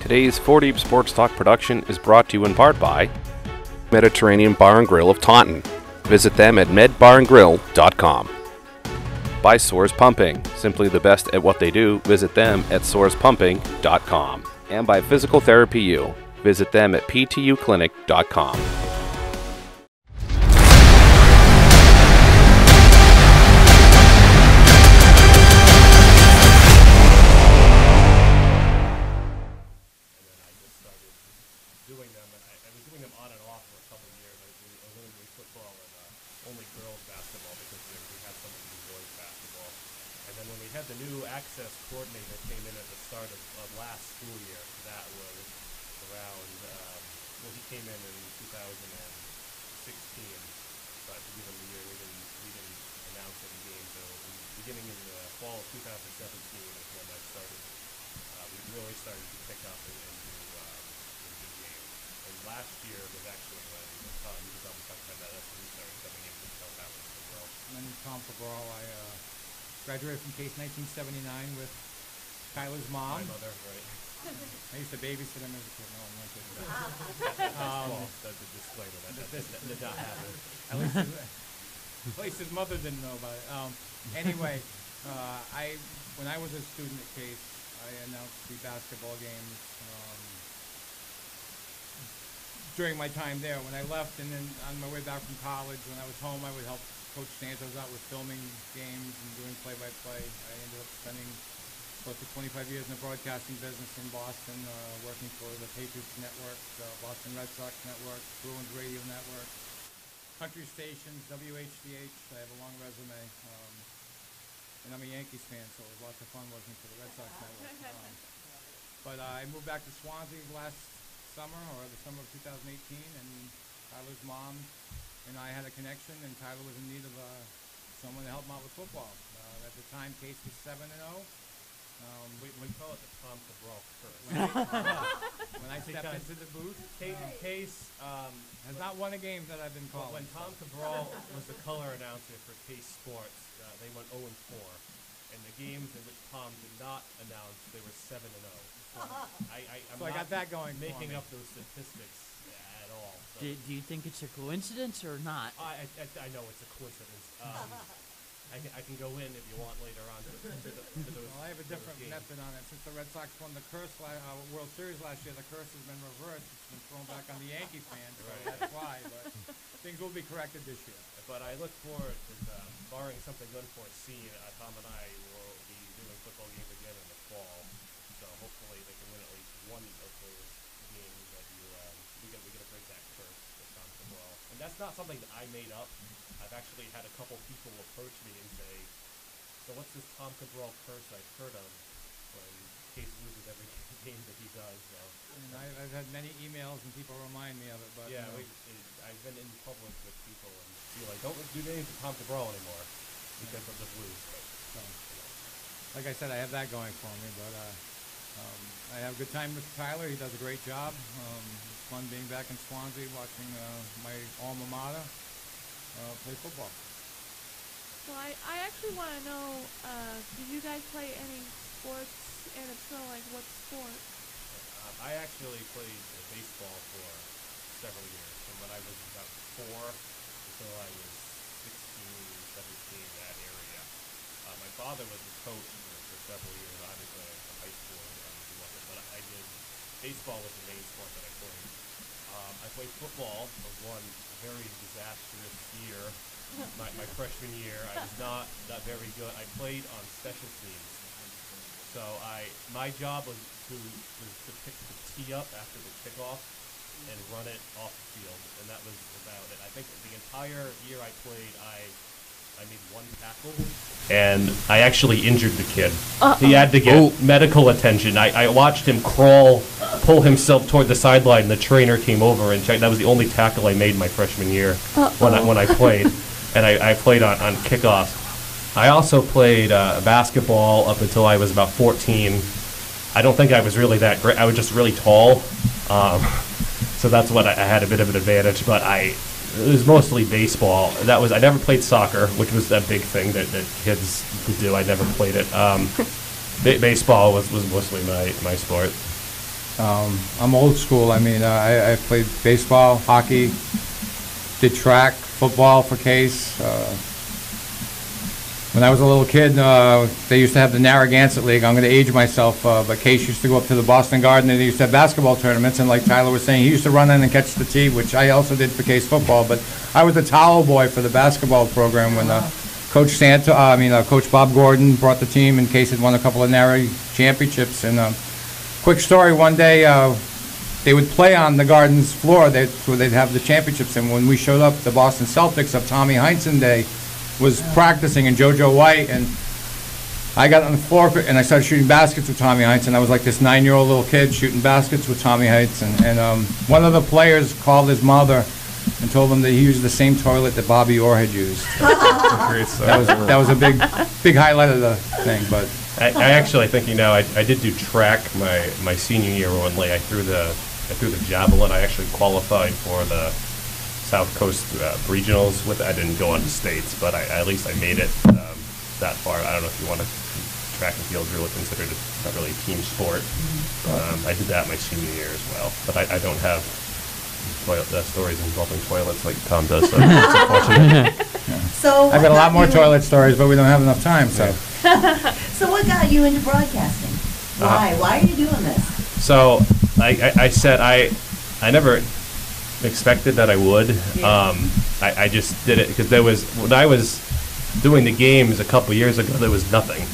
Today's 4 Deep Sports Talk production is brought to you in part by Mediterranean Bar and Grill of Taunton. Visit them at medbarandgrill.com. By Soares Pumping. Simply the best at what they do. Visit them at soarespumping.com. And by Physical Therapy U. Visit them at ptuclinic.com. Doing them, and I was doing them on and off for a couple of years. I was only doing football and only girls basketball because we had someone who boys basketball. And then when we had the new access coordinator that came in at the start of last school year, that was around, he came in 2016, but to give him the year, we didn't announce any games. So beginning in the fall of 2017 is when that started. We really started to pick up and do last year was actually when Tom, you could talk about that, that's when we started coming in with help out as well. My name is Tom Cabral. I graduated from Case 1979 with Tyler's mom. My mother, right. I used to babysit him as a kid. No, I'm not kidding. That's a disclaimer. That did not happen. At least his mother didn't know about it. Anyway, when I was a student at Case, I announced the basketball games during my time there. When I left and then on my way back from college, when I was home, I would help Coach Santos out with filming games and doing play-by-play. I ended up spending close to 25 years in the broadcasting business in Boston, working for the Patriots Network, Boston Red Sox Network, Bruins Radio Network, country stations, WHDH. I have a long resume. And I'm a Yankees fan, so it was lots of fun working for the Red Sox Network. But I moved back to Swansea last summer, or the summer of 2018, and Tyler's mom and I had a connection, and Tyler was in need of someone to help him out with football. At the time, Case was 7-0. We call it the Tom Cabral curse. When I stepped into the booth, Case has not won a game that I've been calling. When Tom Cabral was the color announcer for Case Sports, they went 0-4. And the games in which Tom did not announce, they were 7-0. I'm I got that going. Making up those statistics at all. So. Do you think it's a coincidence or not? I know it's a coincidence. I can go in if you want later on to those. Well, I have a different method on it. Since the Red Sox won the World Series last year, the curse has been reversed. It's been thrown back on the Yankee fans, so that's why. But things will be corrected this year. But I look forward to, barring something unforeseen, Tom and I will be doing football games again in the fall. So hopefully they can win at least one of those games that we get to break that curse with Tom Cabral. And that's not something that I made up. I've actually had a couple people approach me and say, so what's this Tom Cabral curse I've heard of when Case loses every game that he does? So. And I've had many emails and people remind me of it. But yeah, I've been in public with people and be like, don't do names to Tom Cabral anymore because they'll just lose. So, like I said, I have that going for me, but I have a good time with Tyler. He does a great job. It's fun being back in Swansea, watching my alma mater play football. So I actually want to know, do you guys play any sports, and if so, like what sport? I actually played baseball for several years, from when I was about 4 until I was 16, 17, that area. My father was a coach for several years, obviously in high school, he wasn't, but I did, baseball was the main sport that I played. I played football for one very disastrous year, my freshman year. I was not very good. I played on special teams. So my job was to pick the tee up after the kickoff and run it off the field, and that was about it. I think the entire year I played, I made one tackle, and I actually injured the kid. He had to get medical attention. I watched him pull himself toward the sideline, and the trainer came over and checked. That was the only tackle I made my freshman year when I played, and I played on kickoff. I also played basketball up until I was about 14. I don't think I was really that great. I was just really tall, so that's what I had a bit of an advantage. But it was mostly baseball. I never played soccer, which was a big thing that kids do. I never played it. Baseball was mostly my sport. I'm old school. I mean, I played baseball, hockey, did track, football for Case. When I was a little kid, they used to have the Narragansett League. I'm going to age myself, but Case used to go up to the Boston Garden, and they used to have basketball tournaments. And like Tyler was saying, he used to run in and catch the tee, which I also did for Case football. But I was the towel boy for the basketball program when Coach Bob Gordon brought the team, and Case had won a couple of Narra championships. And quick story: one day they would play on the Garden's floor. Where they'd have the championships. And when we showed up, the Boston Celtics of Tommy Heinsohn Day was practicing, and JoJo White, and I got on the floor and I started shooting baskets with Tommy Heinsohn. I was like this 9-year-old little kid shooting baskets with Tommy Heinsohn. And one of the players called his mother and told him that he used the same toilet that Bobby Orr had used. That was a big highlight of the thing. But I actually think, I did do track my senior year only. I threw the javelin. I actually qualified for the South Coast regionals with it. I didn't go on to states, but at least I made it that far. I don't know if you want to, track and field is really considered not really a team sport. I did that my senior year as well, but I don't have stories involving toilets like Tom does, so it's unfortunate. So I've got a lot more toilet stories, but we don't have enough time. So, So what got you into broadcasting? Why? Why are you doing this? So I said I never expected that I would. Yeah. I just did it because when I was doing the games a couple years ago, there was nothing.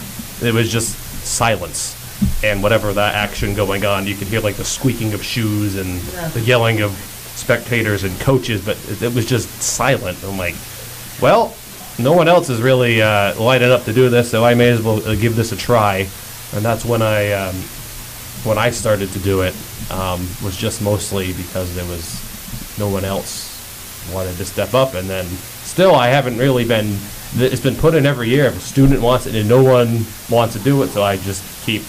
It was just silence, and whatever that action going on, you could hear like the squeaking of shoes and the yelling of spectators and coaches, but it was just silent. I'm like, well, no one else is really lining up to do this, so I may as well give this a try. And that's when I started to do it. Was just mostly because there was no one else wanted to step up, and then still I haven't really been. It's been put in every year. If a student wants it and no one wants to do it, so I just keep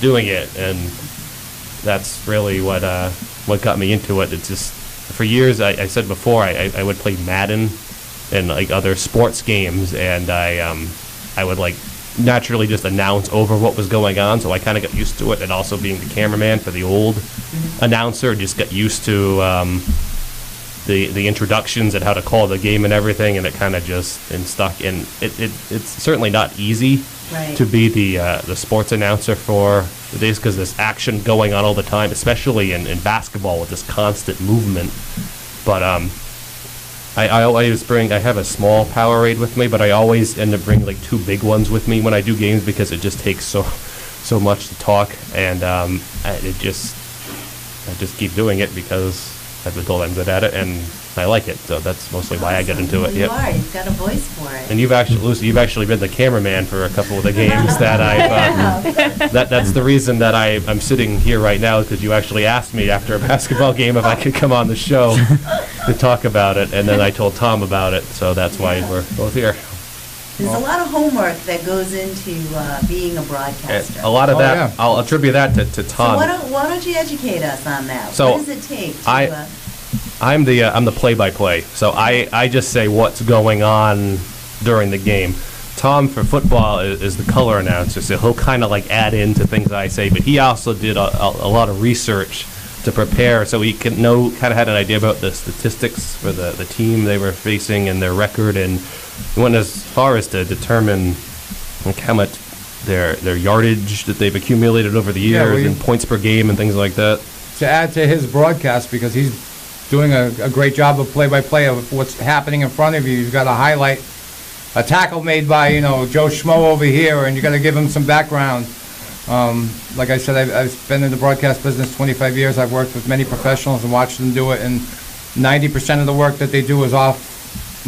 doing it, and that's really what got me into it. It's just for years. I said before I would play Madden and like other sports games, and I would like naturally just announce over what was going on, so I kind of got used to it, and also being the cameraman for the old announcer, just got used to the introductions and how to call the game and everything, and it kind of just stuck. And it's certainly not easy to be the sports announcer for the days, because there's action going on all the time, especially in basketball with this constant movement. But I always I have a small Powerade with me, but I always end up bringing like 2 big ones with me when I do games, because it just takes so much to talk, and I just keep doing it because I've been told I'm good at it, and I like it. So that's mostly why I get into it. You are. You've got a voice for it. And Lucy, you've actually been the cameraman for a couple of the games that I've. That's the reason that I'm sitting here right now, because you actually asked me after a basketball game if I could come on the show to talk about it, and then I told Tom about it. So that's why we're both here. There's a lot of homework that goes into being a broadcaster. And a lot of that, I'll attribute that to Tom. So why don't you educate us on that? So what does it take to... I'm the play-by-play, so I just say what's going on during the game. Tom for football is the color announcer, so he'll kind of like add into things I say, but he also did a lot of research to prepare, so he kind of had an idea about the statistics for the team they were facing and their record, and went as far as to determine like how much their yardage that they've accumulated over the years and points per game and things like that. To add to his broadcast, because he's doing a great job of play-by-play of what's happening in front of you. You've got to highlight a tackle made by Joe Schmo over here, and you got to give him some background. Like I said, I've been in the broadcast business 25 years. I've worked with many professionals and watched them do it, and 90% of the work that they do is off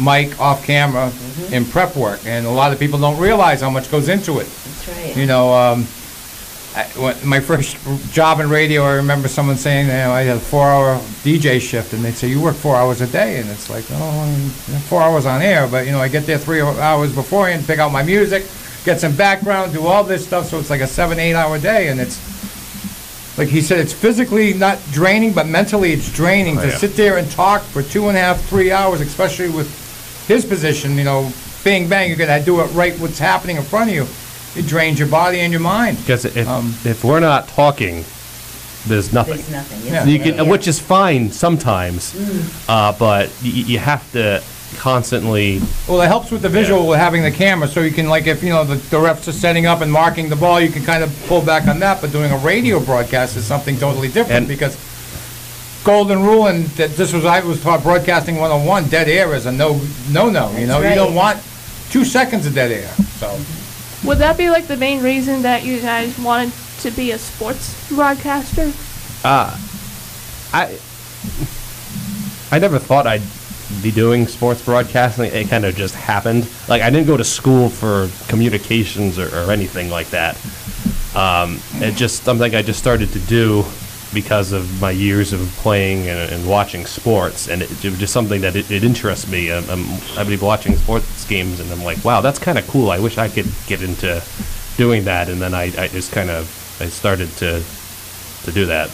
mic, off camera, in prep work, and a lot of people don't realize how much goes into it. That's right. My first job in radio, I remember someone saying, I had a 4-hour DJ shift, and they'd say, you work 4 hours a day, and it's like, 4 hours on air, but I get there 3 hours beforehand, pick out my music, get some background, do all this stuff, so it's like a 7-8 hour day, and it's like he said, it's physically not draining, but mentally it's draining to sit there and talk for 2.5, 3 hours, especially with his position, bang, bang, you're going to do it right what's happening in front of you. It drains your body and your mind. Because if we're not talking, there's nothing. There's nothing. Yeah. You can, which is fine sometimes, but you have to constantly. Well, it helps with the visual with having the camera, so you can, like, if, the refs are setting up and marking the ball, you can kind of pull back on that, but doing a radio broadcast is something totally different, And- because golden rule, and I was taught broadcasting 101, dead air is a no. You right. don't want 2 seconds of dead air, so. Would that be like the main reason that you guys wanted to be a sports broadcaster? I never thought I'd be doing sports broadcasting. It kind of just happened. Like, I didn't go to school for communications or anything like that. It just something I just started to do because of my years of playing and watching sports, and it was just something that it interests me. I've been watching sports games, and I'm like, wow, that's kind of cool. I wish I could get into doing that, and then I just kind of started to do that.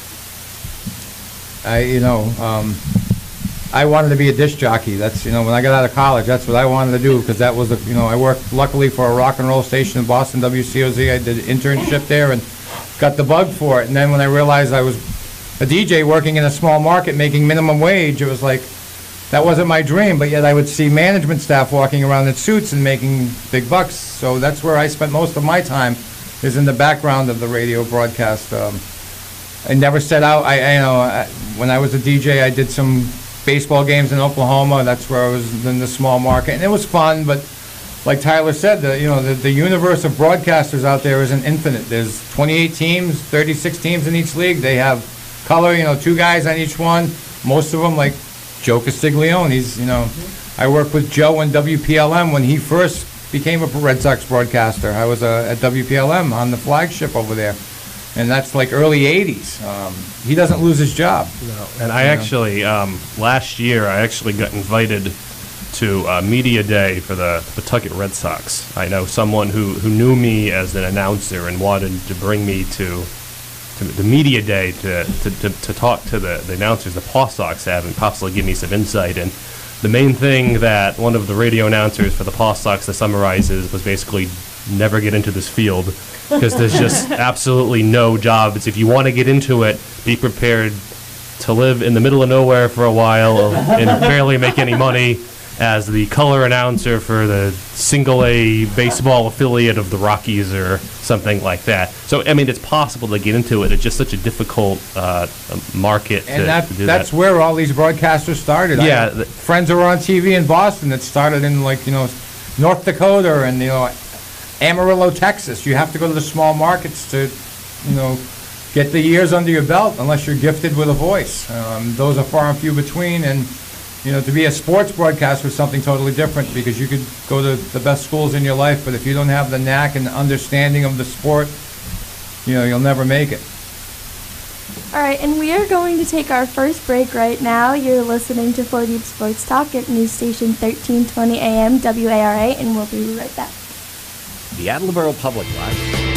I wanted to be a disc jockey. That's, when I got out of college, that's what I wanted to do, because that was, I worked luckily for a rock and roll station in Boston, WCOZ. I did an internship there and got the bug for it. And then when I realized I was a DJ working in a small market making minimum wage, it was like, that wasn't my dream, but yet I would see management staff walking around in suits and making big bucks. So that's where I spent most of my time, is in the background of the radio broadcast. I never set out. When I was a DJ, I did some baseball games in Oklahoma. That's where I was in the small market, and it was fun. But like Tyler said, the universe of broadcasters out there isn't infinite. There's 28 teams, 36 teams in each league. They have color, 2 guys on each one. Most of them, like Joe Castiglione. I worked with Joe in WPLM when he first became a Red Sox broadcaster. I was at WPLM on the flagship over there. And that's like early 80s. He doesn't lose his job. No. And I actually, last year, I actually got invited to Media Day for the Pawtucket Red Sox. I know someone who knew me as an announcer and wanted to bring me to the Media Day to talk to the announcers the Paw Sox have and possibly give me some insight. And the main thing that one of the radio announcers for the Paw Sox to summarize was basically never get into this field, because there's just absolutely no jobs. If you want to get into it, be prepared to live in the middle of nowhere for a while and barely make any money as the color announcer for the single-A baseball affiliate of the Rockies or something like that. So, I mean, it's possible to get into it. It's just such a difficult market to do that. That's where all these broadcasters started. Yeah. Friends who were on TV in Boston that started in, North Dakota and, Amarillo, Texas. You have to go to the small markets to, get the years under your belt, unless you're gifted with a voice. Those are far and few between, and, to be a sports broadcaster is something totally different, because you could go to the best schools in your life, but if you don't have the knack and the understanding of the sport, you'll never make it. All right, and we are going to take our first break right now. You're listening to 4 Deep Sports Talk at News Station 1320 AM WARA, and we'll be right back. The Attleboro Public Library.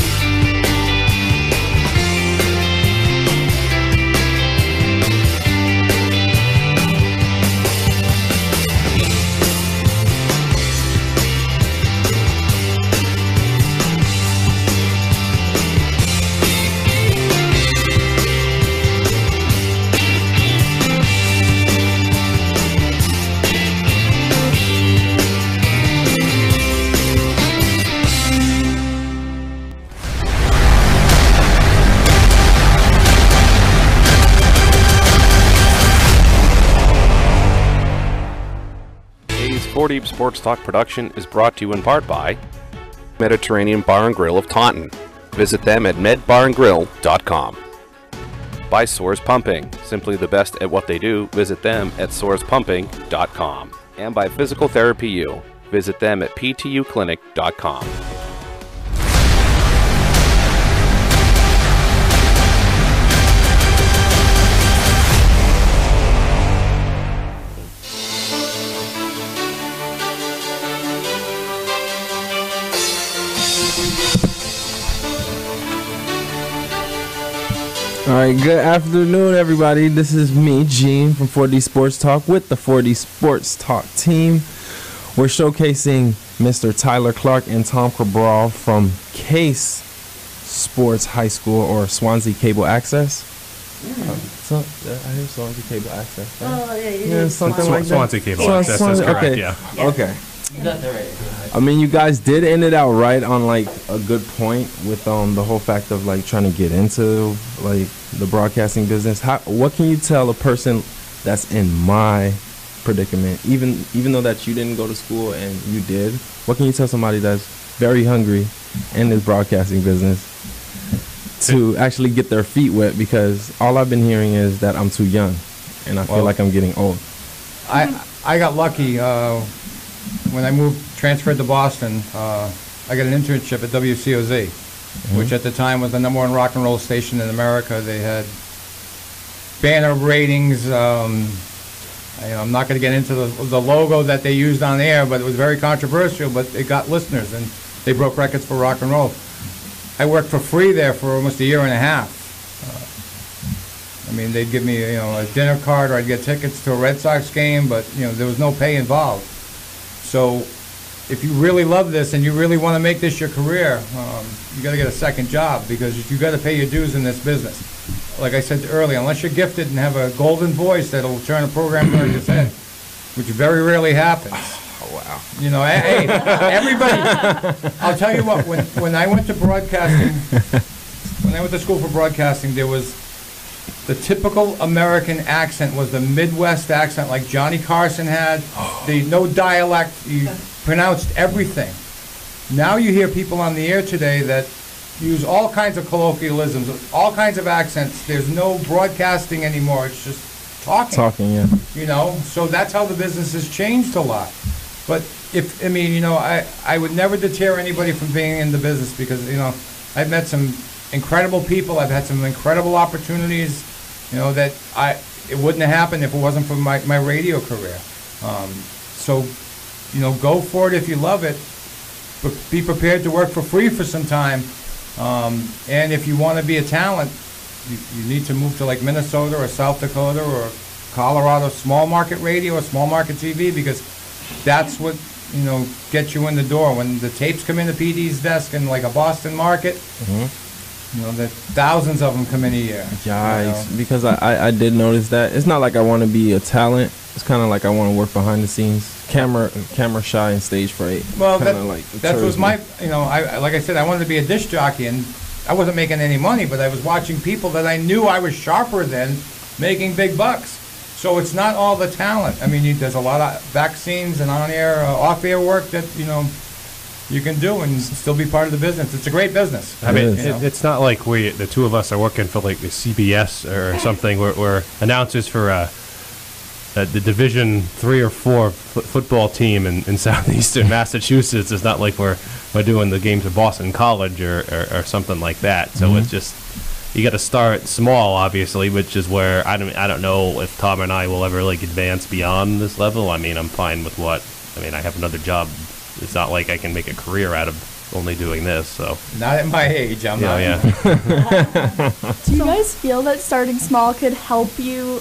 Four Deep Sports Talk production is brought to you in part by Mediterranean Bar and Grill of Taunton. Visit them at medbarandgrill.com. By Soares Pumping, simply the best at what they do. Visit them at soarespumping.com. And by Physical Therapy U. Visit them at ptuclinic.com. All right, good afternoon, everybody. This is me, Gene, from 4D Sports Talk with the 4D Sports Talk team. We're showcasing Mr. Tyler Clark and Tom Cabral from Case Sports High School, or Swansea Cable Access. So I hear Swansea Cable Access. Right? Oh, yeah, it Yeah, is something like that. Swansea Cable Access, that's Swansea- correct, okay. yeah. Okay. You got that right. I mean, you guys did end it out right on like a good point with the whole fact of like trying to get into like the broadcasting business. What can you tell a person that's in my predicament, even though that you didn't go to school and you did? What can you tell somebody that's very hungry in this broadcasting business to actually get their feet wet? Because all I've been hearing is that I'm too young, and I feel like I'm getting old. I got lucky when I transferred to Boston. I got an internship at WCOZ, which at the time was the #1 rock and roll station in America. They had banner ratings. I'm not going to get into the logo that they used on air, but it was very controversial. But it got listeners, and they broke records for rock and roll. I worked for free there for almost a year and a half. I mean, they'd give me, a dinner card, or I'd get tickets to a Red Sox game, but, there was no pay involved. So if you really love this and you really want to make this your career, you got to get a second job, because you got to pay your dues in this business. Like I said earlier, unless you're gifted and have a golden voice that'll turn a program on its head, which very rarely happens. Oh, wow. Hey, everybody, I'll tell you what, when I went to broadcasting, when I went to school for broadcasting, there was the typical American accent was the Midwest accent like Johnny Carson had. No dialect, you pronounced everything. Now you hear people on the air today that use all kinds of colloquialisms, all kinds of accents. There's no broadcasting anymore, it's just talking. Talking, yeah. So that's how the business has changed a lot. But I would never deter anybody from being in the business, because, I've met some incredible people. I've had some incredible opportunities, that it wouldn't have happened if it wasn't for my radio career. So, go for it if you love it, but be prepared to work for free for some time. And if you want to be a talent, you need to move to like Minnesota or South Dakota or Colorado, small market radio or small market TV, because that's what, gets you in the door. When the tapes come in the PD's desk in like a Boston market, that thousands of them come in a year. Yeah, because I did notice that. It's not like I want to be a talent. It's kind of like I want to work behind the scenes, camera shy and stage fright. Well, that was my, like I said, I wanted to be a disc jockey, and I wasn't making any money, but I was watching people that I knew I was sharper than making big bucks. So it's not all the talent. I mean, there's a lot of back scenes and on-air, off-air work that, you can do and still be part of the business. It's a great business. I mean, it's not like the two of us are working for like the CBS or something. We're announcers for the Division 3 or 4 football team in southeastern Massachusetts. It's not like we're doing the games at Boston College or something like that. So it's just, you got to start small, obviously, which is where I don't know if Tom and I will ever like advance beyond this level. I mean, I'm fine with I have another job. It's not like I can make a career out of only doing this. So not at my age, I'm not. Yeah. Do you guys feel that starting small could help you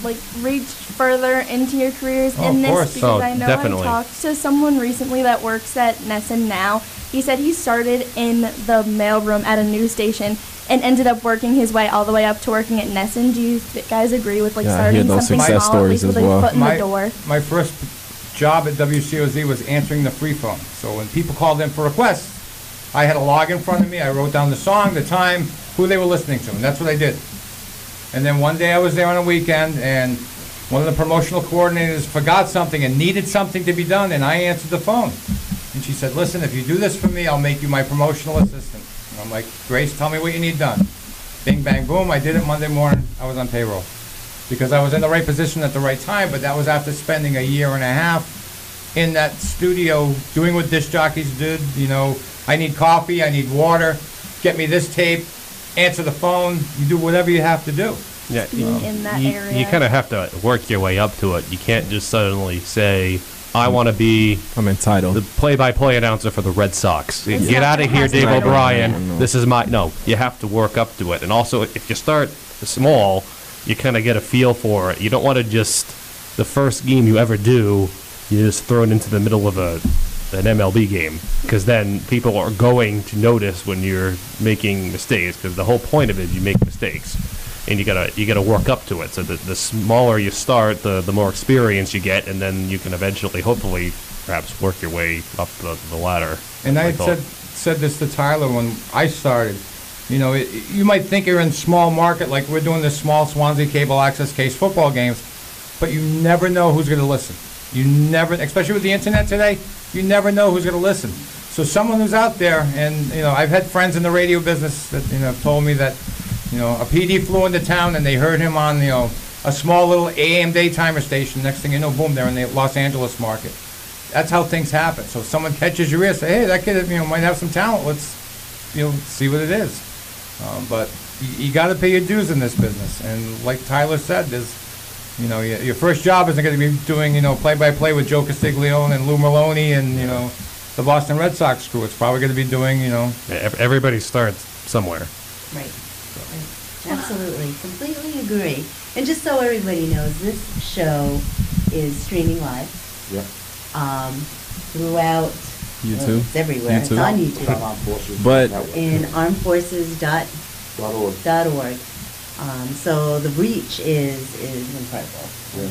like reach further into your careers in this? Course. Because I know definitely. I talked to someone recently that works at Nesson now. He said he started in the mailroom at a news station and ended up working his way all the way up to working at Nesson. Do you guys agree with starting something small, at least with a foot in the door? My first job at WCOZ was answering the free phone. So when people called in for requests, I had a log in front of me. I wrote down the song, the time, who they were listening to, and that's what I did. And then one day I was there on a weekend, and one of the promotional coordinators forgot something and needed something to be done, and I answered the phone. And she said, listen, if you do this for me, I'll make you my promotional assistant. And I'm like, Grace, tell me what you need done. Bing, bang, boom. I did it Monday morning. I was on payroll, because I was in the right position at the right time, but that was after spending a year and a half in that studio doing what disc jockeys did. I need coffee, I need water, get me this tape, answer the phone, you do whatever you have to do. Yeah, Being in that area. You kind of have to work your way up to it. You can't just suddenly say, I want to be I'm entitled. the play-by-play announcer for the Red Sox. It's Get not out of gonna here, happen Dave right O'Brien. away. This is no, you have to work up to it. And also, if you start small, you kind of get a feel for it. You don't want to just, the first game you ever do, you just throw it into the middle of an MLB game, because then people are going to notice when you're making mistakes, because the whole point of it is you make mistakes. and you gotta work up to it. So the smaller you start, the more experience you get, and then you can eventually, hopefully, perhaps work your way up the ladder. And I said this to Tyler when I started. You know, you might think you're in small market, like we're doing this small Swansea cable access case football games, but you never know who's going to listen. You never, especially with the internet today, you never know who's going to listen. So someone who's out there, and you know, I've had friends in the radio business that have told me that a PD flew into town and they heard him on a small little AM daytimer station. Next thing you know, boom, they're in the Los Angeles market. That's how things happen. So if someone catches your ear, say, hey, that kid might have some talent. Let's see what it is. But you got to pay your dues in this business. And like Tyler said, there's your first job isn't going to be doing play-by-play with Joe Castiglione and Lou Merloni and the Boston Red Sox crew. It's probably going to be doing Everybody starts somewhere. Right. Absolutely, completely agree. And just so everybody knows, this show is streaming live. Yep. Throughout YouTube. It's everywhere. YouTube. It's on YouTube. But in armedforces.org. So the reach is incredible. Yeah.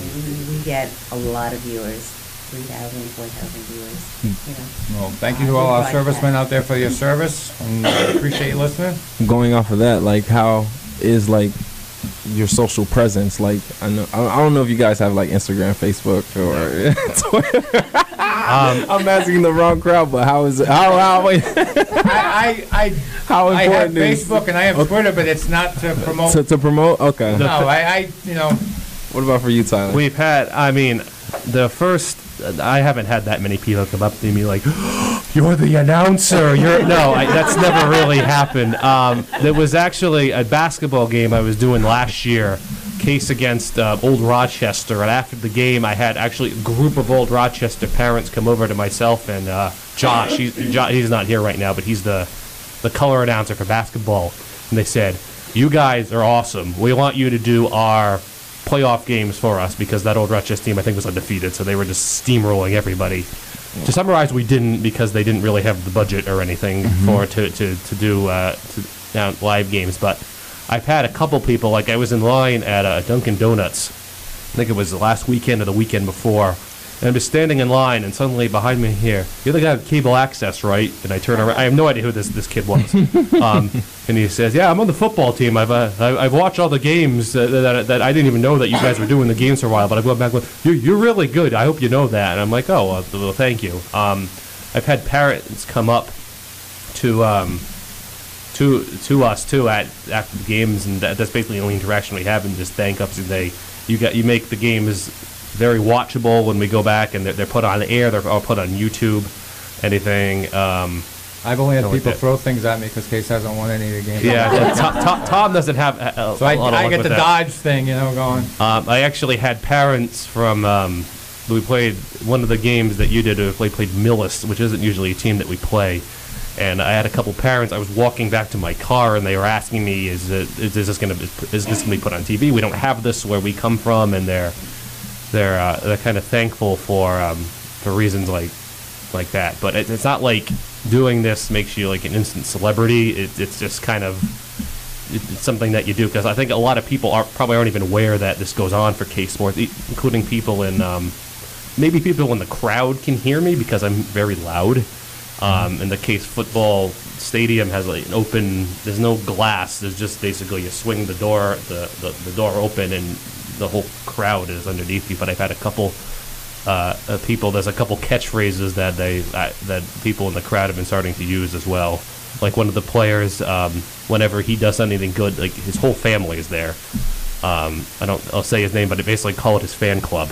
We get a lot of viewers, 3,000, 4,000 viewers. Well, thank you to all our servicemen out there for your service. And appreciate you listening. Going off of that, like, how is your social presence? Like, I don't know if you guys have like Instagram, Facebook, or Twitter. I'm asking the wrong crowd, but how is it? How I have important is Facebook and I have Twitter, but it's not to promote. to promote? Okay. No, What about for you, Tyler? We've had, I haven't had that many people come up to me like, you're the announcer. That's never really happened. There was actually a basketball game I was doing last year, case against Old Rochester, and after the game I had actually a group of Old Rochester parents come over to myself and Josh, he's not here right now, but he's the color announcer for basketball, and they said, you guys are awesome. We want you to do our playoff games for us, because that Old Rochester team I think was undefeated, so they were just steamrolling everybody. To summarize, we didn't, because they didn't really have the budget or anything to do live games. But I've had a couple people, like I was in line at Dunkin' Donuts, I think it was the last weekend or the weekend before, and I'm just standing in line, and suddenly behind me here, you're the guy with cable access, right? And I turn around, I have no idea who this kid was. And he says, yeah, I'm on the football team. I've watched all the games that I didn't even know that you guys were doing the games for a while, but I go back with, you're really good. I hope you know that. And I'm like, oh, well, thank you. I've had parents come up to us too after the games, and that's basically the only interaction we have, and just thank us. And you make the games very watchable when we go back, and they're put on the air. They're all put on YouTube. Anything. I've only had people throw things at me because Case hasn't won any of the games. Yeah, Tom doesn't have. So I get the dodge thing, going. I actually had parents from. We played one of the games that you did. We played Millis, which isn't usually a team that we play. And I had a couple parents. I was walking back to my car, and they were asking me, "Is this going to be put on TV? We don't have this where we come from." And they're kind of thankful for reasons like that. But it's not like doing this makes you like an instant celebrity. It's just kind of it's something that you do, because I think a lot of people probably aren't even aware that this goes on for K Sports, including people in maybe people in the crowd can hear me because I'm very loud. And the Case football stadium has like an open. There's no glass. There's just basically you swing the door door open, and the whole crowd is underneath you. But I've had a couple people. There's a couple catchphrases that people in the crowd have been starting to use as well. Like one of the players, whenever he does anything good, like his whole family is there. I'll say his name, but I basically call it his fan club.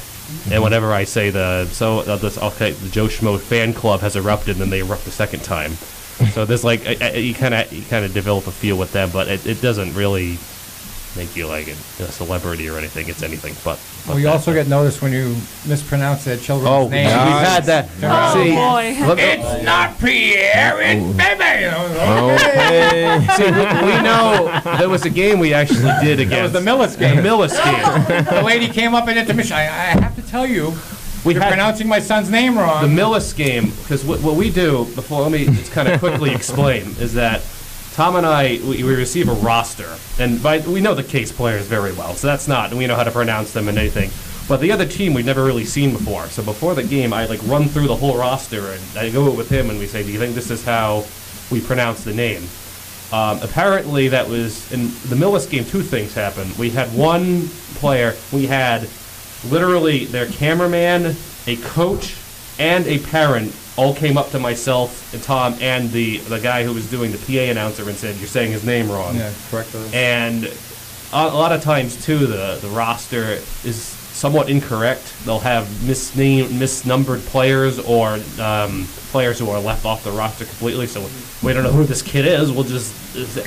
And whenever I say the Joe Schmo fan club has erupted, and then they erupt the second time. So there's like you kind of develop a feel with them, but it doesn't really make you like a celebrity or anything. It's anything but. Well, you also get noticed when you mispronounce their children's names. We've had that. See, boy. it's not Pierre, it's Bebe. Okay. See, we know there was a game we actually did against. It was the Millis game. The Millis game. The lady came up in intermission. I have to tell you, you're pronouncing my son's name wrong. The Millis game, because what we do before, let me just kind of quickly explain, is that Tom and I, we receive a roster, and we know the Case players very well, so that's not, we know how to pronounce them and anything. But the other team we've never really seen before. So before the game, I run through the whole roster, and I go with him, and we say, do you think this is how we pronounce the name? Apparently, that was, in the Millis game, two things happened. We had one player, we had literally their cameraman, a coach, and a parent all came up to myself and Tom and the guy who was doing the PA announcer and said, you're saying his name wrong. Yeah, correct. And a lot of times, too, the roster is somewhat incorrect. They'll have misnumbered players or players who are left off the roster completely. So we don't know who this kid is. We'll just,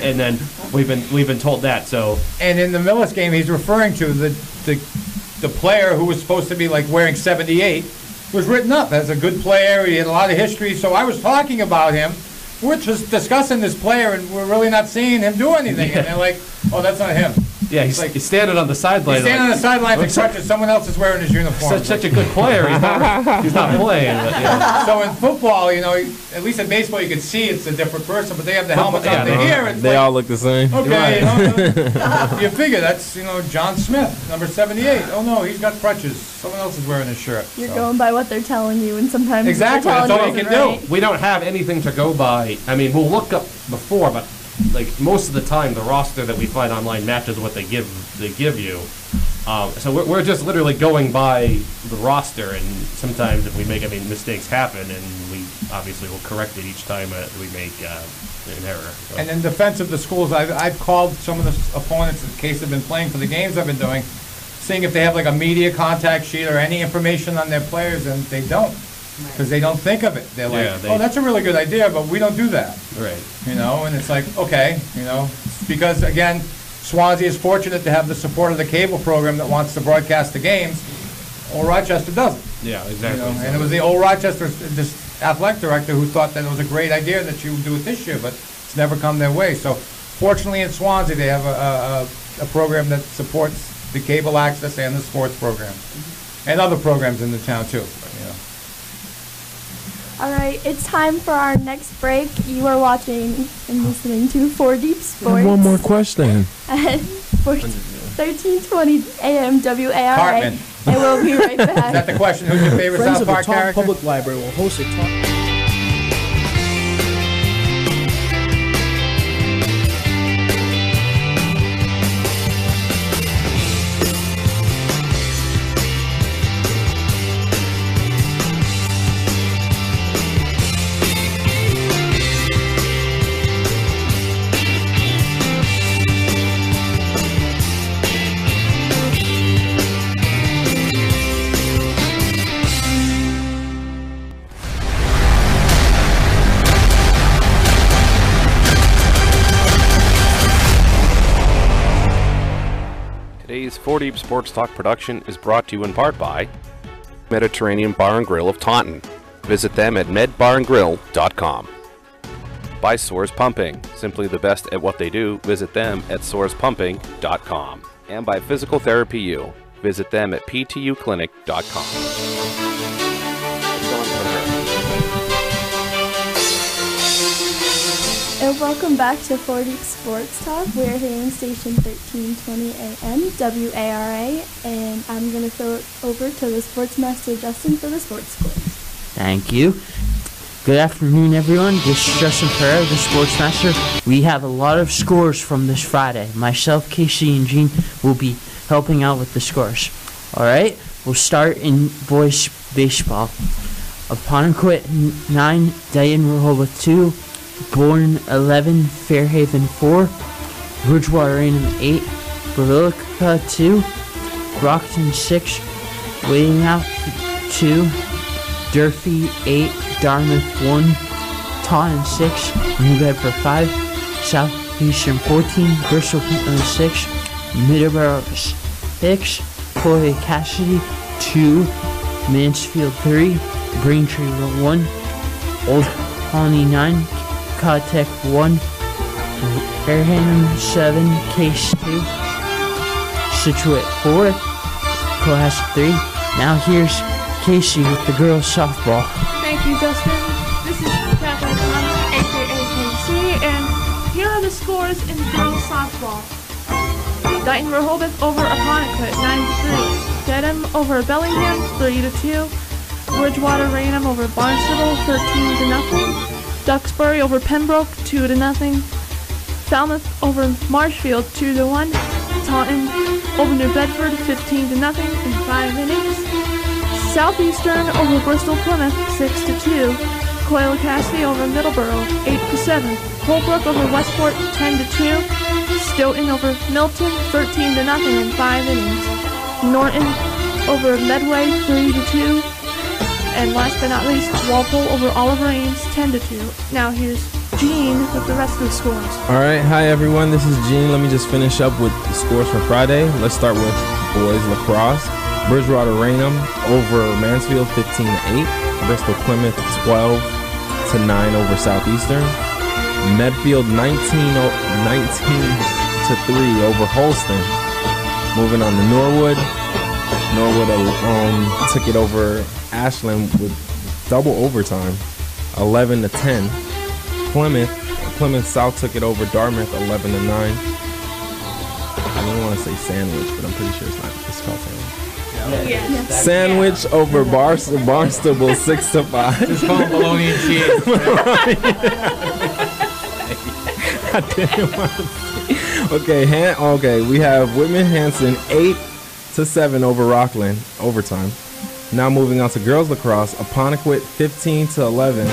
and then we've been told that. So. And in the Millis game, he's referring to the player who was supposed to be wearing 78 was written up as a good player. He had a lot of history. So I was talking about him. We're just discussing this player, and we're really not seeing him do anything. Yeah. And they're like, oh, that's not him. Yeah, he's standing on the sideline. He's standing on the sideline and crutches. Someone else is wearing his uniform. Such a good player. He's not playing. But, yeah. So in football, at least in baseball, you can see it's a different person, but they have the helmets on the ear. They all look the same. Okay, you figure that's John Smith, number 78. Oh no, he's got crutches. Someone else is wearing his shirt. You're going by what they're telling you, and sometimes exactly that's all you can do. We don't have anything to go by. I mean, we'll look up before, but most of the time, the roster that we find online matches what they give you. So we're just literally going by the roster, and sometimes if we make mistakes happen, and we obviously will correct it each time we make an error. So. And in defense of the schools, I've called some of the opponents in case they've been playing for the games I've been doing, seeing if they have a media contact sheet or any information on their players, and they don't. Because they don't think of it. They're oh, that's a really good idea, but we don't do that. Right. And it's okay, because, again, Swansea is fortunate to have the support of the cable program that wants to broadcast the games. Old Rochester doesn't. Yeah, exactly. And it was the Old Rochester athletic director who thought that it was a great idea that you would do it this year, but it's never come their way. So, fortunately in Swansea, they have a program that supports the cable access and the sports program. And other programs in the town, too. All right, it's time for our next break. You are watching and listening to 4 Deep Sports. One more question. At 1320 AM WARA. Hartman. And we'll be right back. Is that the question? Who's your favorite Friends South of the Park Talk character? Public Library will host a talk. Today's 4 Deep Sports Talk production is brought to you in part by Mediterranean Bar and Grill of Taunton. Visit them at medbarandgrill.com. By Soares Pumping, simply the best at what they do. Visit them at soarespumping.com. And by Physical Therapy U. Visit them at ptuclinic.com. And welcome back to 4 Deep Sports Talk. We're here in station 1320 AM WARA, and I'm going to throw it over to the Sports Master Justin for the sports quiz. Thank you. Good afternoon, everyone. This is Justin Ferrer, the Sports Master. We have a lot of scores from this Friday. Myself, Casey, and Gene will be helping out with the scores. All right, we'll start in boys baseball. Upon quit 9, Diane Rehoboth 2, Bourne 11, Fairhaven 4, Bridgewater Raynham 8, Bavilica 2, Brockton 6, Waiting Out 2, Durfee 8, Dartmouth 1, Taunton 6, New Bedford 5, Southeastern 14, Bristol 6, Middleborough 6, Chloe Cassidy 2, Mansfield 3, Braintree 1, Old Colony 9, Caltech 1, Fairhaven 7, Case 2, Situate 4, Cohasset 3. Now here's Casey with the girls softball. Thank you, Justin. This is Kathleen Thomas, aka KC, and here are the scores in girls softball. Dighton Rehoboth over Apponequet 9-3. Dedham over Bellingham 3-2. Bridgewater Raynham over Barnstable 13-0. Duxbury over Pembroke 2-0. Falmouth over Marshfield 2-1. Taunton over New Bedford 15-0 in 5 innings. Southeastern over Bristol Plymouth 6-2. Coyle Cassidy over Middleborough 8-7. Holbrook over Westport 10-2. Stoughton over Milton 13-0 in 5 innings. Norton over Medway 3-2. And last but not least, Walpole over Oliver Ames 10-2. Now here's Gene with the rest of the scores. All right, hi everyone. This is Gene. Let me just finish up with the scores from Friday. Let's start with boys lacrosse. Bridgewater Raynham over Mansfield 15-8. Bristol Plymouth 12-9 over Southeastern. Medfield 19-3 over Holston. Moving on to Norwood. Norwood took it over Ashland with double overtime, 11-10. Plymouth South took it over Dartmouth, 11-9. I don't want to say Sandwich, but I'm pretty sure it's not. It's called Sandwich. Yeah. Sandwich over Barnstable, 6-5. Just call them bologna and cheese. I didn't want to say. Okay, we have Whitman Hanson 8-7 over Rockland, overtime. Now moving on to girls lacrosse, Apponequet 15-11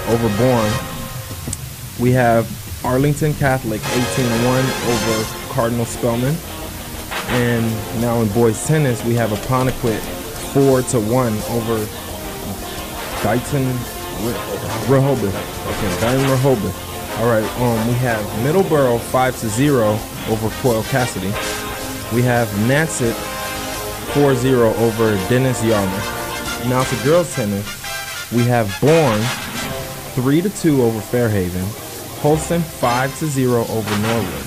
over Bourne. We have Arlington Catholic 18-1 over Cardinal Spellman. And now in boys tennis, we have Apponequet 4-1 over Dighton Rehoboth. Okay, Dighton Rehoboth. All right, we have Middleborough 5-0 over Coyle Cassidy. We have Natset 4-0 over Dennis Yarmouth. Now to girls tennis, we have Bourne 3-2 over Fairhaven. Holston 5-0 over Norwood.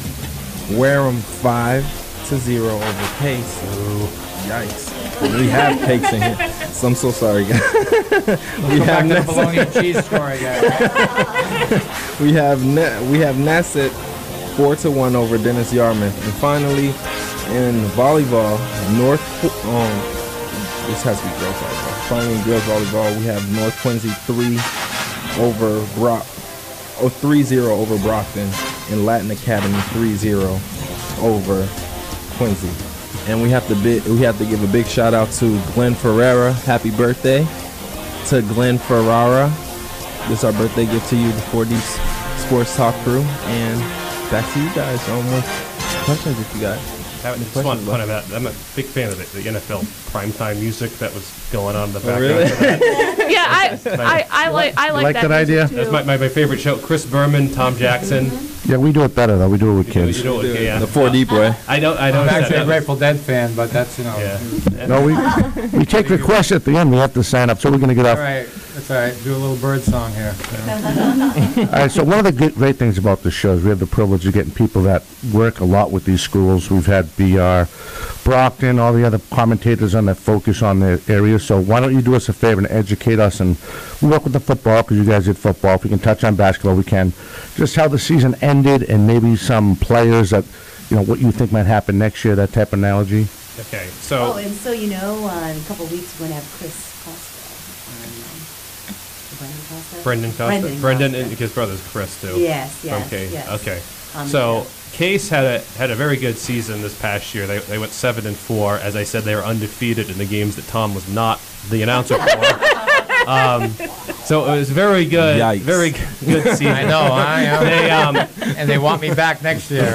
Wareham 5-0 over Pace. Oh, yikes. We have Pace in here, so I'm so sorry, guys. We have the bologna and cheese score again. we have Nasset 4-1 over Dennis Yarmouth. And finally, in volleyball, this has to be girls volleyball. Finally, in girls volleyball, we have North Quincy 3-0 over Brockton, and Latin Academy 3-0 over Quincy. And we have to give a big shout out to Glenn Ferreira. Happy birthday to Glenn Ferrara. This is our birthday gift to you, the 4D Sports Talk crew. And back to you guys. More questions if you got. I'm a big fan of the NFL primetime music that was going on in the background. Really? Yeah, I like that idea. Too. That's my favorite show. Chris Berman, Tom Jackson. Yeah, we do it better though. We do it with kids. You do it with, yeah. The 4 Deep way. I know. I'm actually a Grateful Dead fan, but that's Yeah. No, we take requests at the end. We have to sign up, so we're going to get off. All right, that's all right. Do a little bird song here. All right, so one of the great things about this show is we have the privilege of getting people that work a lot with these schools. We've had BR, Brockton, all the other commentators on that focus on their area. So why don't you do us a favor and educate us, and we work with the football because you guys did football. If we can touch on basketball, we can. Just how the season ended and maybe some players that, what you think might happen next year, that type of analogy. Okay, so. Oh, and so, in a couple of weeks, we're going to have Chris Costa. Brendan Costa. Brendan and his brother's Chris, too. Yes. Okay. So Case had a very good season this past year. They went 7-4. As I said, they were undefeated in the games that Tom was not the announcer for. So it was very good. Yikes. Very good season. I know. I am. And they want me back next year.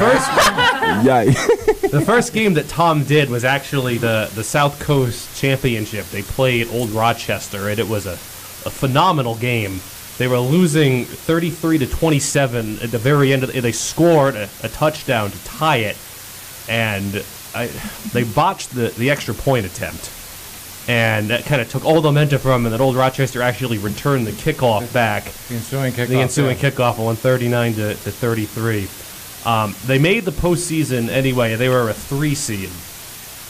The first game that Tom did was actually the South Coast Championship. They played Old Rochester, and it was a phenomenal game. They were losing 33-27 at the very end. They scored a touchdown to tie it, and they botched the extra point attempt. And that kind of took all the momentum from them, and then Old Rochester actually returned the kickoff back. The ensuing kickoff won 39-33. They made the postseason anyway. They were a 3 seed,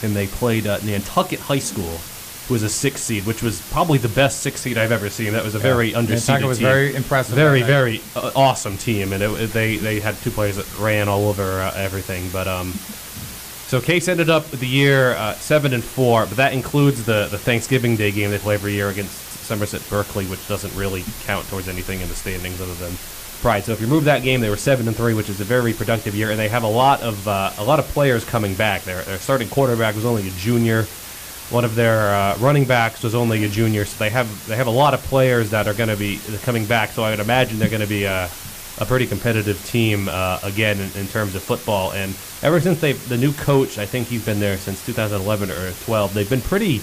and they played Nantucket High School. who was a 6 seed, which was probably the best 6 seed I've ever seen. That was a very underseeded Nantucket was team. very impressive. Very, that night. very awesome team, and they had 2 players that ran all over everything. But so Case ended up the year 7-4, but that includes the Thanksgiving Day game they play every year against Somerset Berkeley, which doesn't really count towards anything in the standings other than pride. So if you remove that game, they were 7-3, which is a very productive year, and they have a lot of players coming back. Their starting quarterback was only a junior. One of their running backs was only a junior, so they have a lot of players that are going to be coming back. So I would imagine they're going to be a pretty competitive team again in terms of football. And ever since the new coach, I think he's been there since 2011 or 12. They've been pretty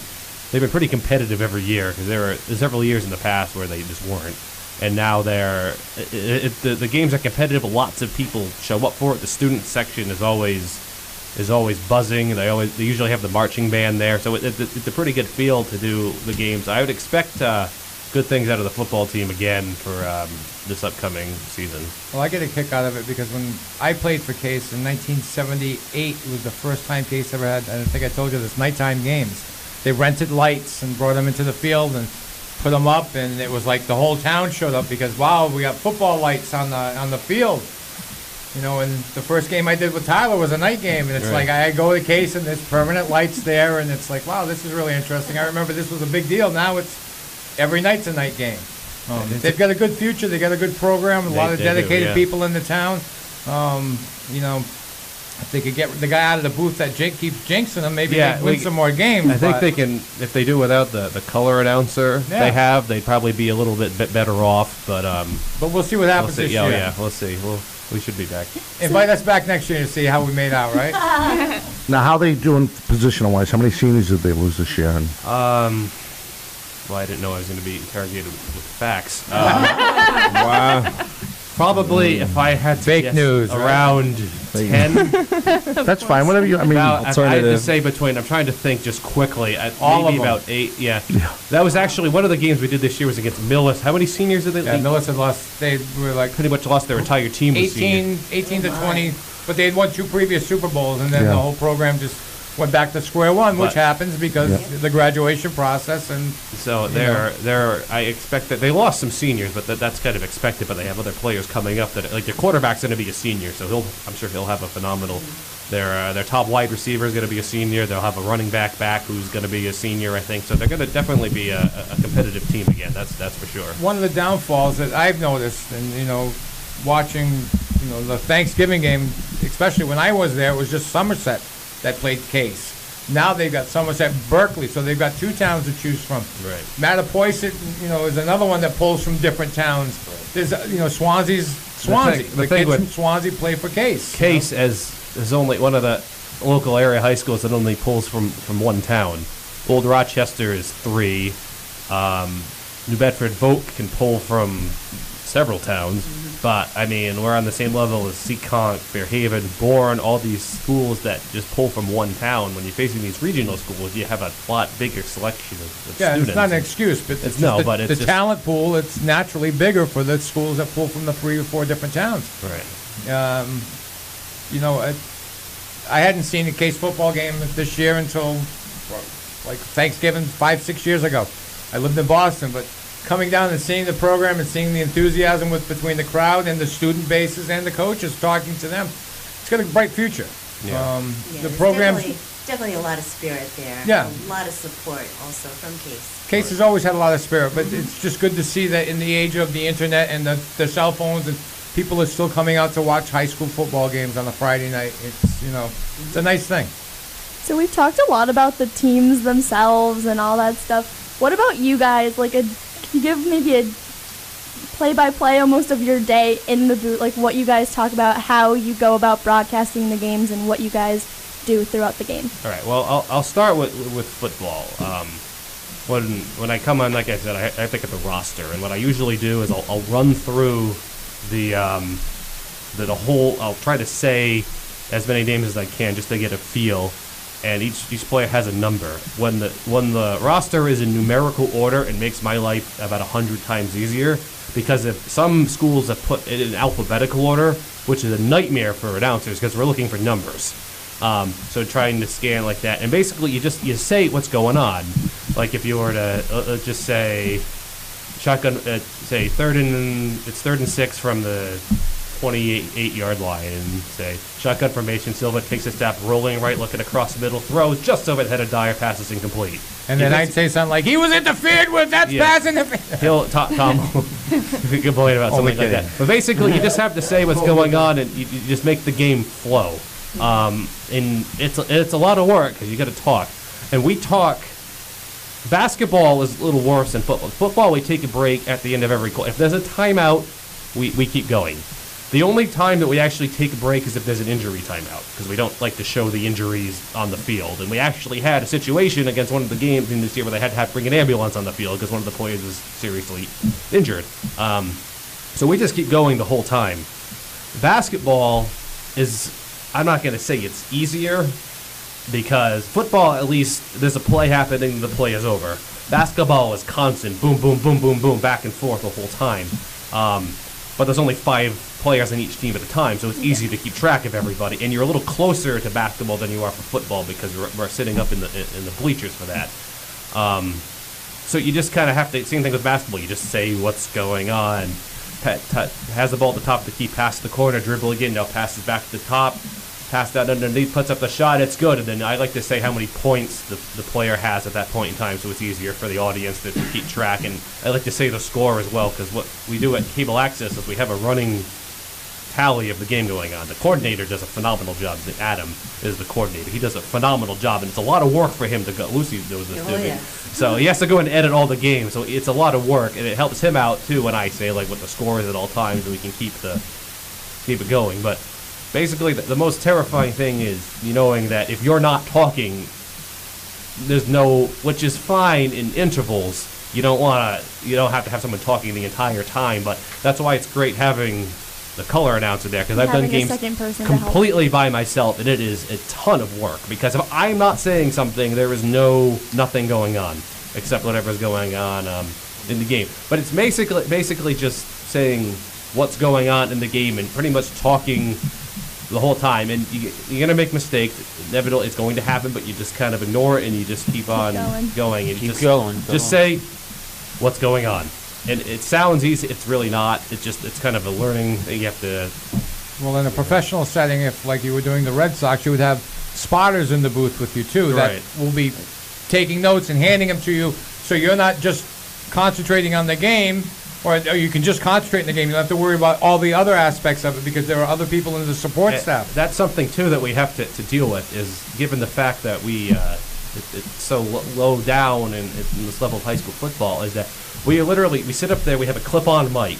competitive every year, because there's several years in the past where they just weren't. And now the games are competitive. Lots of people show up for it. The student section is always buzzing. They usually have the marching band there, so it's a pretty good field to do the games. I would expect good things out of the football team again for this upcoming season. Well, I get a kick out of it because when I played for Case in 1978, it was the first time Case ever had, I think I told you this, nighttime games. They rented lights and brought them into the field and put them up, and it was like the whole town showed up because, wow, we got football lights on the field. You know, and the first game I did with Tyler was a night game, and it's like I go to Case and there's permanent lights there, and it's like, wow, this is really interesting. I remember this was a big deal. Now it's every night's a night game. They've got a good future. They got a good program. A lot of dedicated people in the town. You know, if they could get the guy out of the booth that keeps jinxing them, maybe they'd win some more games. I think they can, if they do without the color announcer they'd probably be a little bit better off. But we'll see what happens this year. Yeah, we'll see. We should be back. Invite us back next year to see how we made out, right? Now, how they doing positional-wise? How many seniors did they lose this year? Well, I didn't know I was going to be interrogated with facts. Wow. Probably, if I had to fake guess, news, around 10. That's fine. Whatever you. I mean, I had to say between. I'm trying to think just quickly. Maybe about 8. Yeah. That was actually one of the games we did this year was against Millis. How many seniors did they? Yeah, Millis had lost. They were like pretty much lost their entire team. 18 to 20, but they had won 2 previous Super Bowls, and then the whole program just went back to square one, which happens because of the graduation process. And so I expect that they lost some seniors, but that's kind of expected. But they have other players coming up that, like, their quarterback's going to be a senior, so I'm sure he'll have a phenomenal. Their top wide receiver is going to be a senior. They'll have a running back who's going to be a senior, I think. So they're going to definitely be a competitive team again. That's for sure. One of the downfalls that I've noticed, and watching the Thanksgiving game, especially when I was there, it was just Somerset that played Case. Now they've got Somerset Berkeley, so they've got 2 towns to choose from. Right. Mattapoisett, is another one that pulls from different towns. There's, Swansea's Swansea. The kids from Swansea play for Case. Case is only one of the local area high schools that only pulls from one town. Old Rochester is 3. New Bedford Vogue can pull from several towns. But, I mean, we're on the same level as Seekonk, Fairhaven, Bourne, all these schools that just pull from one town. When you're facing these regional schools, you have a lot bigger selection of students. It's not an excuse, but it's the talent pool, it's naturally bigger for the schools that pull from the 3 or 4 different towns. Right. I hadn't seen a Case football game this year until, like, Thanksgiving 5-6 years ago. I lived in Boston, but coming down and seeing the program and seeing the enthusiasm between the crowd and the student bases and the coaches, talking to them, it's got a bright future. The program definitely a lot of spirit there. Yeah, a lot of support also from Case. Case has always had a lot of spirit, but it's just good to see that in the age of the internet and the cell phones, and people are still coming out to watch high school football games on a Friday night. It's a nice thing. So we've talked a lot about the teams themselves and all that stuff. What about you guys? Can you give maybe a play-by-play almost of your day in the booth, like what you guys talk about, how you go about broadcasting the games, and what you guys do throughout the game? All right. Well, I'll start with football. When I come on, like I said, I think of the roster, and what I usually do is I'll run through the whole. I'll try to say as many names as I can just to get a feel. And each player has a number. When the roster is in numerical order, it makes my life about 100 times easier, because if some schools have put it in alphabetical order, which is a nightmare for announcers because we're looking for numbers. So trying to scan like that, and basically you say what's going on. Like if you were to just say shotgun, say it's 3rd and 6 from the 28-yard line, and say shotgun formation. Silva takes a step, rolling right, looking across the middle, throws just over the head of Dyer, passes incomplete. And then I'd say something like, "He was interfered with. That's pass interference." Tom will complain about something like that. But basically, you just have to say what's going on, and you just make the game flow. And it's a lot of work because you got to talk, and we talk. Basketball is a little worse than football. Football, we take a break at the end of every quarter. If there's a timeout, we keep going. The only time that we actually take a break is if there's an injury timeout, because we don't like to show the injuries on the field. And we actually had a situation against one of the games in this year where they had to bring an ambulance on the field because one of the players was seriously injured. So we just keep going the whole time. Basketball is, I'm not going to say it's easier, because football, at least, there's a play happening, the play is over. Basketball is constant, boom, boom, boom, boom, boom, back and forth the whole time. But there's only 5 players on each team at a time, so it's easy to keep track of everybody. And you're a little closer to basketball than you are for football because we're sitting up in the bleachers for that. So you just kind of have to, same thing with basketball, you just say what's going on. Has the ball at the top of the key, pass the corner, dribble again, now passes back to the top. Pass that underneath, puts up the shot, it's good. And then I like to say how many points the player has at that point in time, so it's easier for the audience to keep track. And I like to say the score as well, because what we do at Cable Access is we have a running tally of the game going on. The coordinator does a phenomenal job. Adam is the coordinator. He does a phenomenal job, and it's a lot of work for him to go. Lucy knows this too. Yeah. So he has to go and edit all the games, so it's a lot of work, and it helps him out too when I say like what the score is at all times, and we can keep it going. But basically, the most terrifying thing is knowing that if you're not talking, there's no, which is fine in intervals. You don't have to have someone talking the entire time, but that's why it's great having the color announcer there, because I've done games completely by myself, and it is a ton of work, because if I'm not saying something, there is nothing going on except whatever's going on in the game. But it's basically just saying what's going on in the game and pretty much talking the whole time. And you're going to make mistakes. Inevitably, it's going to happen, but you just kind of ignore it and you just keep on going. And just say what's going on. And it sounds easy. It's really not. It's kind of a learning thing. You have to. Well, in a professional setting, if like you were doing the Red Sox, you would have spotters in the booth with you too that will be taking notes and handing them to you, so you're not just concentrating on the game, or you can just concentrate in the game. You don't have to worry about all the other aspects of it because there are other people in the support staff. That's something too that we have to deal with, is given the fact that it's so low down in this level of high school football, is that we sit up there, we have a clip-on mic,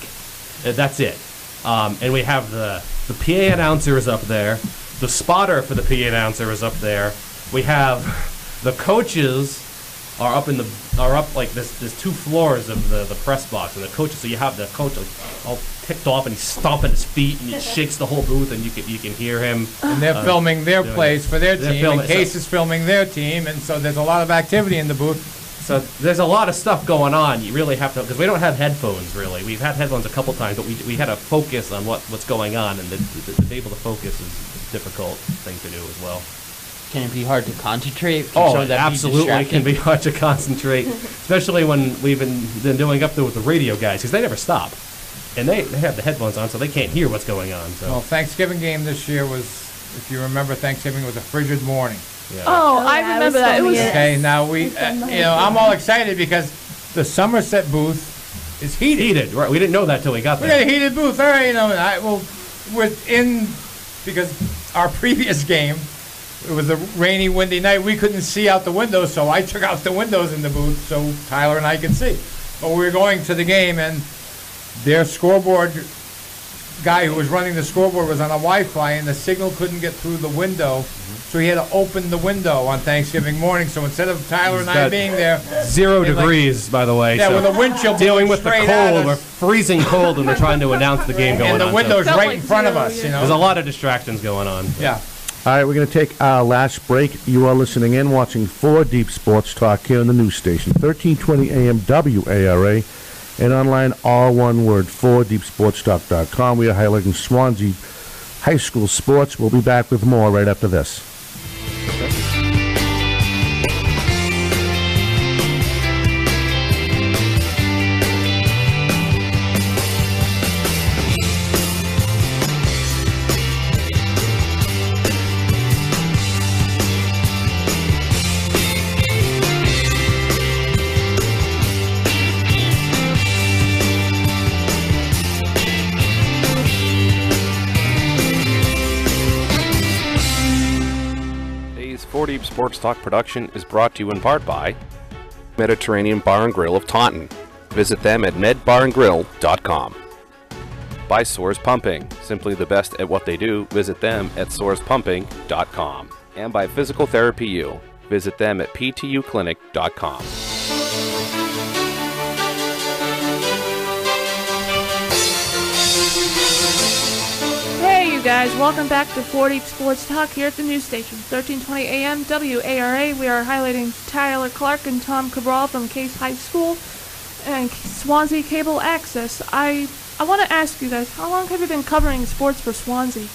that's it, and we have the PA announcer is up there, the spotter for the PA announcer is up there, we have the coaches are up like this. There's 2 floors of the press box, and the coaches. So you have the coach all ticked off, and he's stomping his feet, and it shakes the whole booth, and you can hear him. And they're filming their plays for their team. And Case is filming their team, and so there's a lot of activity in the booth. So there's a lot of stuff going on. You really have to, because we don't have headphones really. We've had headphones a couple times, but we had to focus on what's going on, and to be able to focus is a difficult thing to do as well. Can it be hard to concentrate? It absolutely can be hard to concentrate, especially when we've been doing up there with the radio guys, because they never stop. And they have the headphones on, so they can't hear what's going on. So. Well, Thanksgiving game this year was, if you remember, Thanksgiving was a frigid morning. Yeah. Oh, I remember that. It was okay. Now I'm all excited because the Somerset booth is heated. Right? We didn't know that till we got there. We got a heated booth. All right, we're in because our previous game. It was a rainy, windy night. We couldn't see out the windows, so I took out the windows in the booth so Tyler and I could see. But we were going to the game, and their scoreboard guy who was running the scoreboard was on a Wi-Fi, and the signal couldn't get through the window, so he had to open the window on Thanksgiving morning. So instead of Tyler and I being there, 0 degrees, by the way. Yeah, so with a wind chill dealing with the cold. We're freezing cold, and we're trying to announce the game going on. And the window's right in front of us. There's a lot of distractions going on. Yeah. All right, we're going to take our last break. You are listening in, watching 4 Deep Sports Talk here on the news station, 1320 AM WARA, and online, all one word, 4deepsportstalk.com. We are highlighting Swansea High School sports. We'll be back with more right after this. Today's 4 Deep Sports Talk production is brought to you in part by Mediterranean Bar and Grill of Taunton. Visit them at medbarandgrill.com. By Soares Pumping, simply the best at what they do. Visit them at soarespumping.com. And by Physical Therapy U. Visit them at ptuclinic.com. Hey you guys, welcome back to 4 Deep Sports Talk here at the news station, 1320 AM WARA. We are highlighting Tyler Clark and Tom Cabral from Case High School and Swansea Cable Access. I want to ask you guys, how long have you been covering sports for Swansea?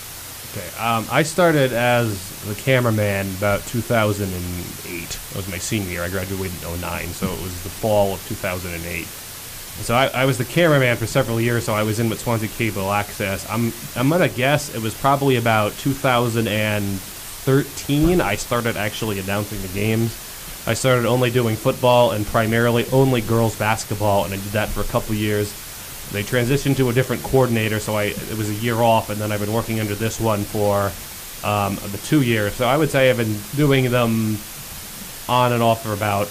Okay, I started as the cameraman about 2008. That was my senior year. I graduated in 09, so it was the fall of 2008. So I was the cameraman for several years, so I was in with Swansea Cable Access. I'm going to guess it was probably about 2013 I started actually announcing the games. I started only doing football and primarily only girls basketball, and I did that for a couple years. They transitioned to a different coordinator, so it was a year off, and then I've been working under this one for the 2 years. So I would say I've been doing them on and off for about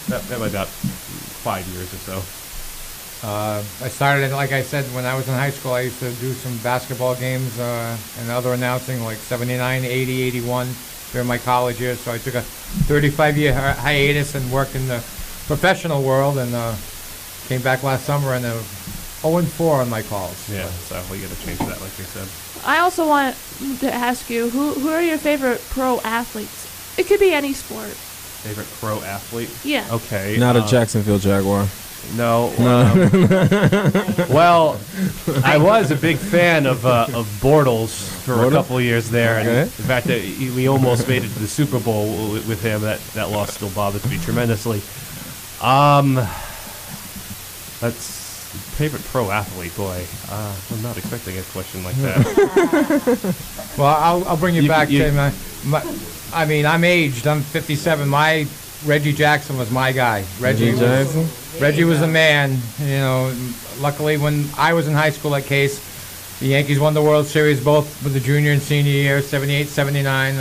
about 5 years or so. I started, like I said, when I was in high school, I used to do some basketball games and other announcing, like 79, 80, 81 during my college years. So I took a 35-year hiatus and worked in the professional world, and came back last summer and 0-4 on my calls. Yeah, so we got to change that, like I said. I also want to ask you, who are your favorite pro athletes? It could be any sport. Favorite pro athlete? Yeah. Okay. Not a Jacksonville Jaguar. No. Well, I was a big fan of Bortles for a couple of years there, and Okay. the fact that we almost made it to the Super Bowl with him, that loss still bothers me tremendously. That's favorite pro athlete, boy. I'm not expecting a question like that. Well, I'll bring you back to I mean, I'm aged. I'm 57. Reggie Jackson was my guy. Reggie was the man. You know, luckily when I was in high school at Case, the Yankees won the World Series both with the junior and senior year, 78, 79.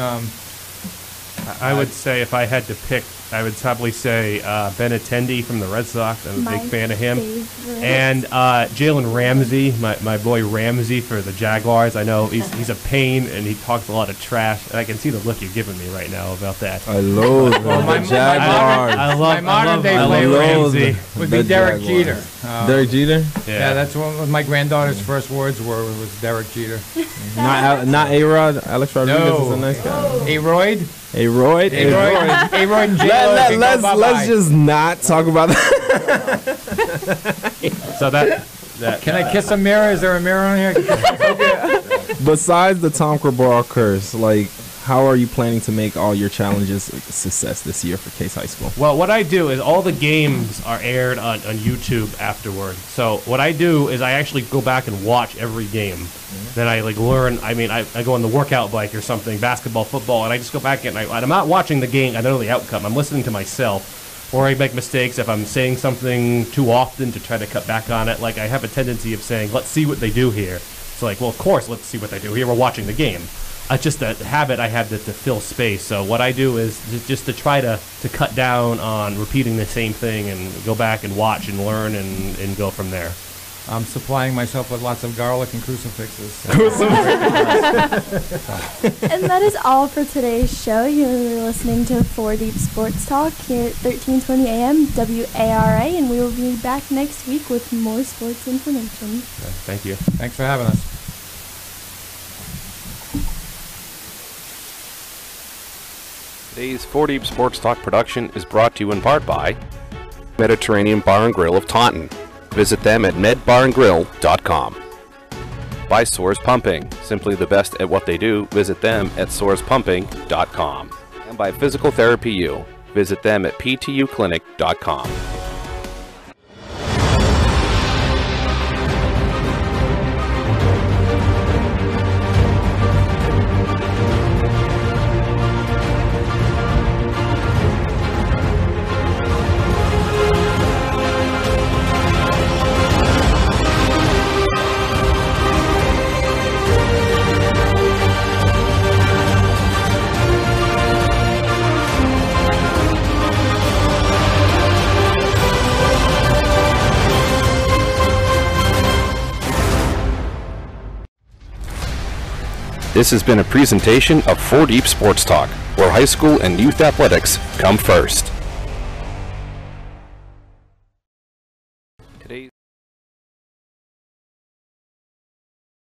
I would say if I had to pick, I would probably say Benintendi from the Red Sox. I'm a big fan of him. Favorite. And Jalen Ramsey, my boy Ramsey for the Jaguars. I know he's a pain and he talks a lot of trash. And I can see the look you're giving me right now about that. I love the Jaguars. My modern day player Ramsey would be Derek Jeter. Derek Jeter? Yeah, that's what my granddaughter's first words were, was Derek Jeter. Not A-Rod. Alex Rodriguez is a nice guy. A-Royd? A-Royd? A-Royd and J-Lo. Let's just not talk about that. So that Can I kiss a mirror? Is there a mirror on here? Besides the Tom Cabral curse, like, how are you planning to make all your challenges a success this year for Case High School? Well, what I do is all the games are aired on YouTube afterward. So what I do is I actually go back and watch every game. Mm-hmm. Then I learn. I mean, I go on the workout bike or something, basketball, football, and I just go back and I'm not watching the game. I know the outcome. I'm listening to myself. Or I make mistakes if I'm saying something too often to try to cut back on it. Like, I have a tendency of saying, let's see what they do here. It's like, well, of course, let's see what they do here. We're watching the game. It's just a habit I have to fill space. So what I do is just to try to cut down on repeating the same thing and go back and watch and learn and go from there. I'm supplying myself with lots of garlic and crucifixes. And that is all for today's show. You're listening to 4 Deep Sports Talk here at 1320 AM WARA, and we will be back next week with more sports information. Thank you. Thanks for having us. Today's 4 Deep Sports Talk production is brought to you in part by Mediterranean Bar and Grill of Taunton. Visit them at medbarandgrill.com. By Soares Pumping, simply the best at what they do. Visit them at soarespumping.com. And by Physical Therapy U. Visit them at ptuclinic.com. This has been a presentation of 4 Deep Sports Talk, where high school and youth athletics come first.